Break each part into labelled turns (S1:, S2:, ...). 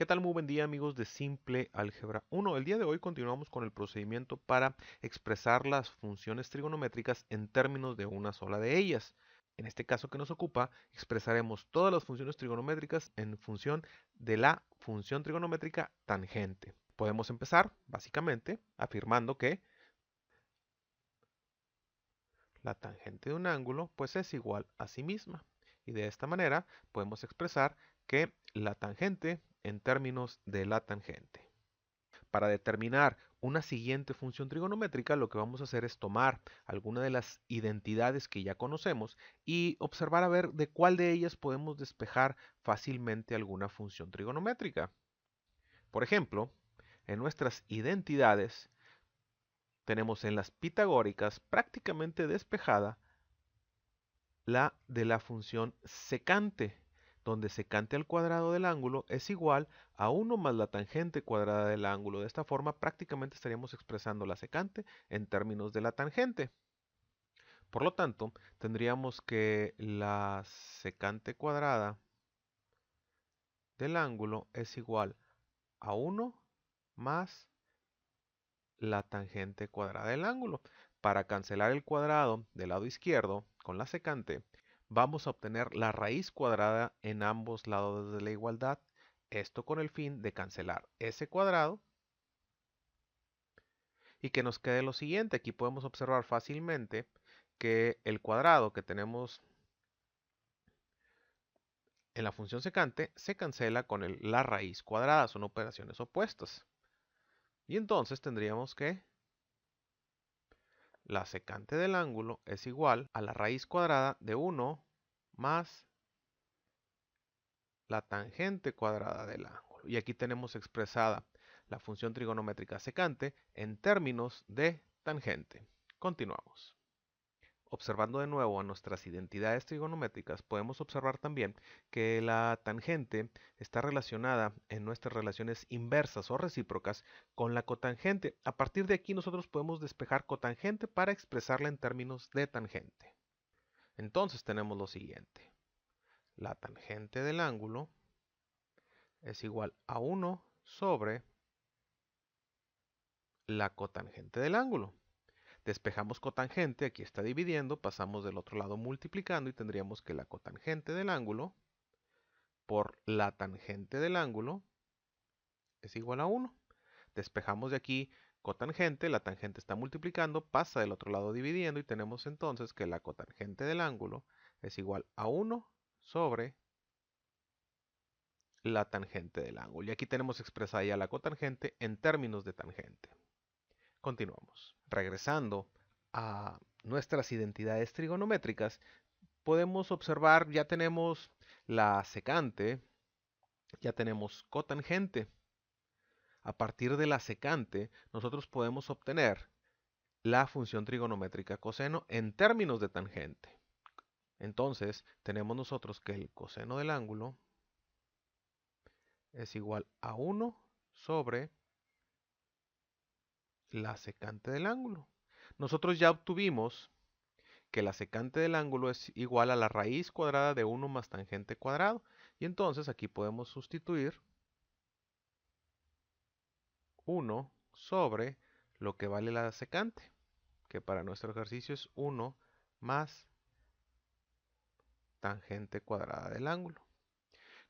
S1: ¿Qué tal? Muy buen día amigos de Simple Álgebra 1. El día de hoy continuamos con el procedimiento para expresar las funciones trigonométricas en términos de una sola de ellas. En este caso que nos ocupa, expresaremos todas las funciones trigonométricas en función de la función trigonométrica tangente. Podemos empezar, básicamente, afirmando que la tangente de un ángulo pues es igual a sí misma. Y de esta manera podemos expresar que la tangente en términos de la tangente. Para determinar una siguiente función trigonométrica, lo que vamos a hacer es tomar alguna de las identidades que ya conocemos y observar a ver de cuál de ellas podemos despejar fácilmente alguna función trigonométrica. Por ejemplo, en nuestras identidades tenemos en las pitagóricas prácticamente despejada la de la función secante, donde secante al cuadrado del ángulo es igual a 1 más la tangente cuadrada del ángulo. De esta forma prácticamente estaríamos expresando la secante en términos de la tangente. Por lo tanto, tendríamos que la secante cuadrada del ángulo es igual a 1 más la tangente cuadrada del ángulo. Para cancelar el cuadrado del lado izquierdo con la secante, vamos a obtener la raíz cuadrada en ambos lados de la igualdad. Esto con el fin de cancelar ese cuadrado y que nos quede lo siguiente. Aquí podemos observar fácilmente que el cuadrado que tenemos en la función secante se cancela con la raíz cuadrada. Son operaciones opuestas. Y entonces tendríamos que la secante del ángulo es igual a la raíz cuadrada de 1 más la tangente cuadrada del ángulo. Y aquí tenemos expresada la función trigonométrica secante en términos de tangente. Continuamos. Observando de nuevo a nuestras identidades trigonométricas, podemos observar también que la tangente está relacionada en nuestras relaciones inversas o recíprocas con la cotangente. A partir de aquí nosotros podemos despejar cotangente para expresarla en términos de tangente. Entonces tenemos lo siguiente. La tangente del ángulo es igual a 1 sobre la cotangente del ángulo. Despejamos cotangente, aquí está dividiendo, pasamos del otro lado multiplicando y tendríamos que la cotangente del ángulo por la tangente del ángulo es igual a 1. Despejamos de aquí cotangente, la tangente está multiplicando, pasa del otro lado dividiendo y tenemos entonces que la cotangente del ángulo es igual a 1 sobre la tangente del ángulo. Y aquí tenemos expresada ya la cotangente en términos de tangente. Continuamos. Regresando a nuestras identidades trigonométricas, podemos observar, ya tenemos la secante, ya tenemos cotangente. A partir de la secante, nosotros podemos obtener la función trigonométrica coseno en términos de tangente. Entonces, tenemos nosotros que el coseno del ángulo es igual a 1 sobre la secante del ángulo. Nosotros ya obtuvimos que la secante del ángulo es igual a la raíz cuadrada de 1 más tangente cuadrado. Y entonces aquí podemos sustituir 1 sobre lo que vale la secante, que para nuestro ejercicio es 1 más tangente cuadrada del ángulo.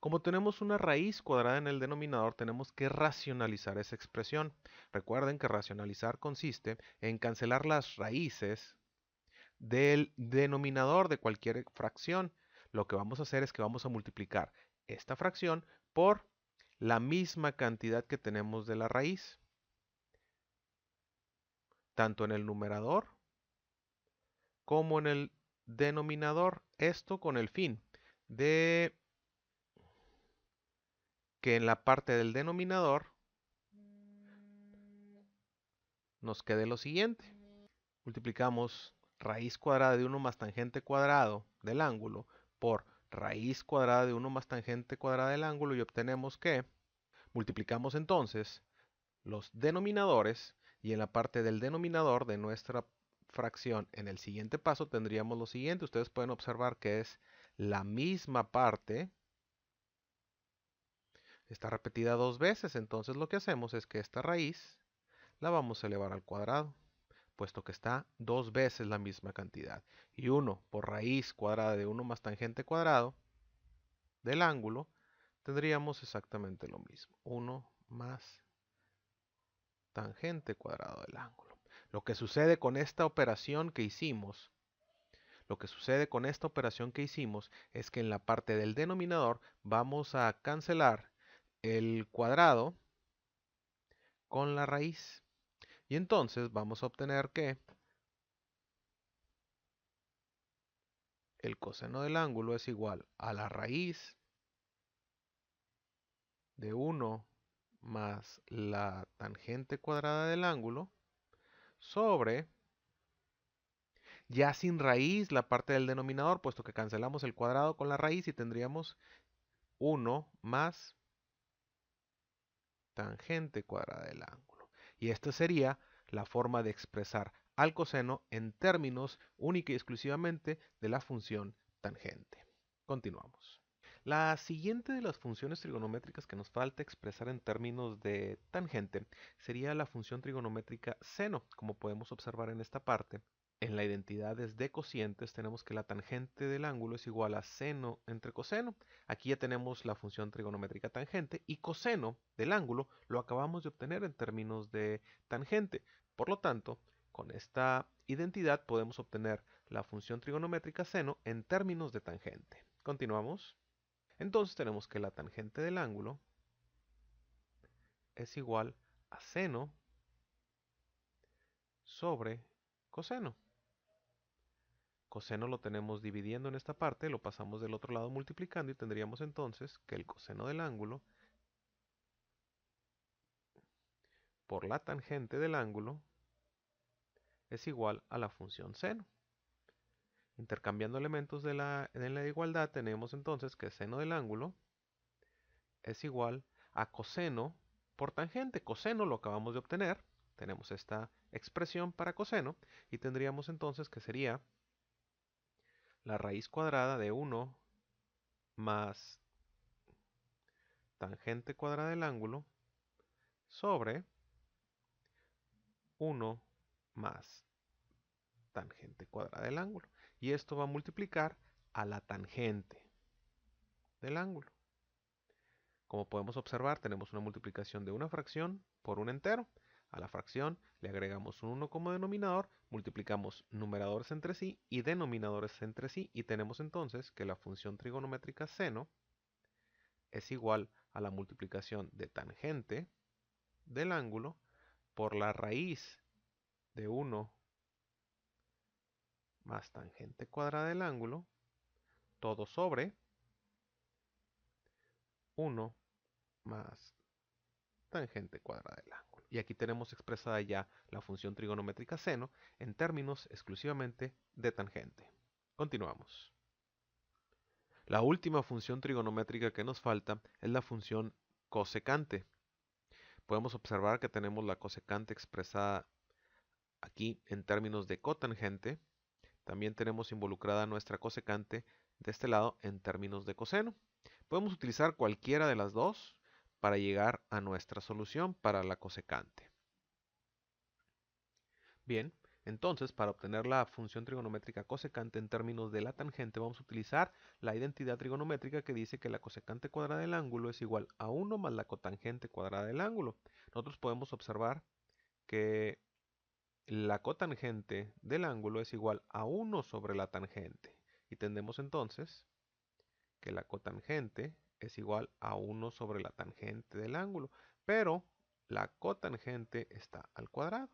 S1: Como tenemos una raíz cuadrada en el denominador, tenemos que racionalizar esa expresión. Recuerden que racionalizar consiste en cancelar las raíces del denominador de cualquier fracción. Lo que vamos a hacer es que vamos a multiplicar esta fracción por la misma cantidad que tenemos de la raíz, tanto en el numerador como en el denominador. Esto con el fin de que en la parte del denominador nos quede lo siguiente. Multiplicamos raíz cuadrada de 1 más tangente cuadrado del ángulo por raíz cuadrada de 1 más tangente cuadrada del ángulo y obtenemos que multiplicamos entonces los denominadores y en la parte del denominador de nuestra fracción en el siguiente paso tendríamos lo siguiente. Ustedes pueden observar que es la misma parte, Está repetida dos veces, entonces lo que hacemos es que esta raíz la vamos a elevar al cuadrado, puesto que está dos veces la misma cantidad. Y 1 por raíz cuadrada de 1 más tangente cuadrado del ángulo, tendríamos exactamente lo mismo. 1 más tangente cuadrado del ángulo. Lo que sucede con esta operación que hicimos, es que en la parte del denominador vamos a cancelar el cuadrado con la raíz. Y entonces vamos a obtener que el coseno del ángulo es igual a la raíz de 1 más la tangente cuadrada del ángulo sobre, ya sin raíz, la parte del denominador, puesto que cancelamos el cuadrado con la raíz y tendríamos 1 más tangente cuadrada del ángulo. Y esta sería la forma de expresar al coseno en términos única y exclusivamente de la función tangente. Continuamos. La siguiente de las funciones trigonométricas que nos falta expresar en términos de tangente sería la función trigonométrica seno. Como podemos observar en esta parte, en la identidades de cocientes tenemos que la tangente del ángulo es igual a seno entre coseno. Aquí ya tenemos la función trigonométrica tangente y coseno del ángulo lo acabamos de obtener en términos de tangente. Por lo tanto, con esta identidad podemos obtener la función trigonométrica seno en términos de tangente. Continuamos. Entonces tenemos que la tangente del ángulo es igual a seno sobre coseno. Coseno lo tenemos dividiendo en esta parte, lo pasamos del otro lado multiplicando y tendríamos entonces que el coseno del ángulo por la tangente del ángulo es igual a la función seno. Intercambiando elementos en la igualdad tenemos entonces que seno del ángulo es igual a coseno por tangente. Coseno lo acabamos de obtener. Tenemos esta expresión para coseno y tendríamos entonces que sería la raíz cuadrada de 1 más tangente cuadrada del ángulo sobre 1 más tangente cuadrada del ángulo. Y esto va a multiplicar a la tangente del ángulo. Como podemos observar, tenemos una multiplicación de una fracción por un entero. A la fracción le agregamos un 1 como denominador, multiplicamos numeradores entre sí y denominadores entre sí, y tenemos entonces que la función trigonométrica seno es igual a la multiplicación de tangente del ángulo por la raíz de 1 más tangente cuadrada del ángulo, todo sobre 1 más tangente cuadrada del ángulo. Y aquí tenemos expresada ya la función trigonométrica seno en términos exclusivamente de tangente. Continuamos. La última función trigonométrica que nos falta es la función cosecante. Podemos observar que tenemos la cosecante expresada aquí en términos de cotangente. También tenemos involucrada nuestra cosecante de este lado en términos de coseno. Podemos utilizar cualquiera de las dos para llegar a nuestra solución para la cosecante. Bien, entonces para obtener la función trigonométrica cosecante en términos de la tangente vamos a utilizar la identidad trigonométrica que dice que la cosecante cuadrada del ángulo es igual a 1 más la cotangente cuadrada del ángulo. Nosotros podemos observar que la cotangente del ángulo es igual a 1 sobre la tangente. Y tendremos entonces que la cotangente es igual a 1 sobre la tangente del ángulo. Pero la cotangente está al cuadrado.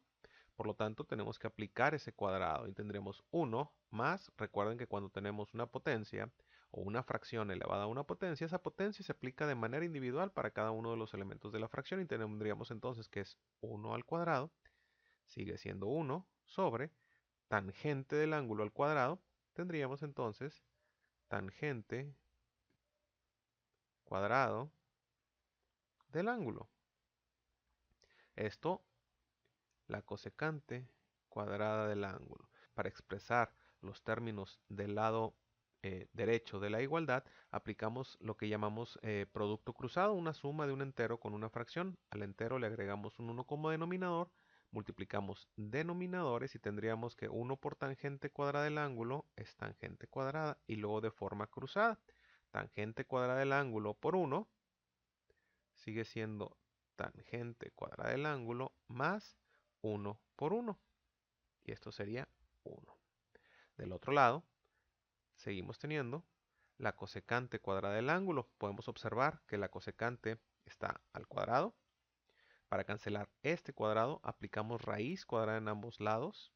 S1: Por lo tanto, tenemos que aplicar ese cuadrado y tendremos 1 más, recuerden que cuando tenemos una potencia o una fracción elevada a una potencia, esa potencia se aplica de manera individual para cada uno de los elementos de la fracción y tendríamos entonces que es 1 al cuadrado, sigue siendo 1 sobre tangente del ángulo al cuadrado, tendríamos entonces tangente cuadrado del ángulo. Esto, la cosecante cuadrada del ángulo. Para expresar los términos del lado derecho de la igualdad, aplicamos lo que llamamos producto cruzado, una suma de un entero con una fracción. Al entero le agregamos un 1 como denominador, multiplicamos denominadores y tendríamos que 1 por tangente cuadrada del ángulo es tangente cuadrada y luego de forma cruzada. Tangente cuadrada del ángulo por 1 sigue siendo tangente cuadrada del ángulo más 1 por 1. Y esto sería 1. Del otro lado, seguimos teniendo la cosecante cuadrada del ángulo. Podemos observar que la cosecante está al cuadrado. Para cancelar este cuadrado, aplicamos raíz cuadrada en ambos lados.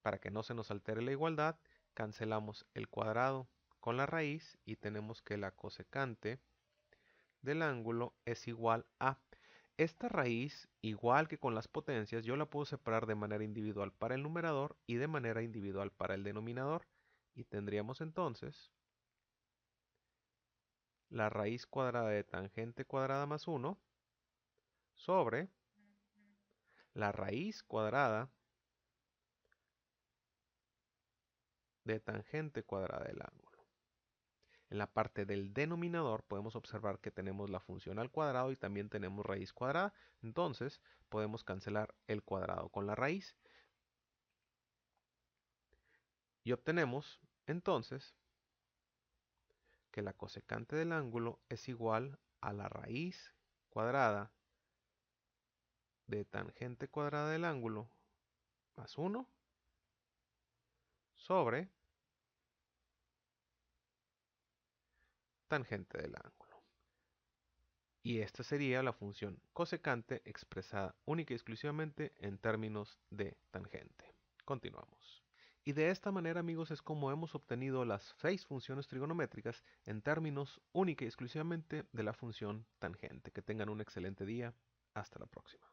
S1: Para que no se nos altere la igualdad, cancelamos el cuadrado con la raíz y tenemos que la cosecante del ángulo es igual a esta raíz, igual que con las potencias, yo la puedo separar de manera individual para el numerador y de manera individual para el denominador. Y tendríamos entonces la raíz cuadrada de tangente cuadrada más 1 sobre la raíz cuadrada de tangente cuadrada del ángulo. En la parte del denominador podemos observar que tenemos la función al cuadrado y también tenemos raíz cuadrada. Entonces podemos cancelar el cuadrado con la raíz. Y obtenemos entonces que la cosecante del ángulo es igual a la raíz cuadrada de tangente cuadrada del ángulo más 1 sobre tangente del ángulo. Y esta sería la función cosecante expresada única y exclusivamente en términos de tangente. Continuamos. Y de esta manera, amigos, es como hemos obtenido las 6 funciones trigonométricas en términos única y exclusivamente de la función tangente. Que tengan un excelente día. Hasta la próxima.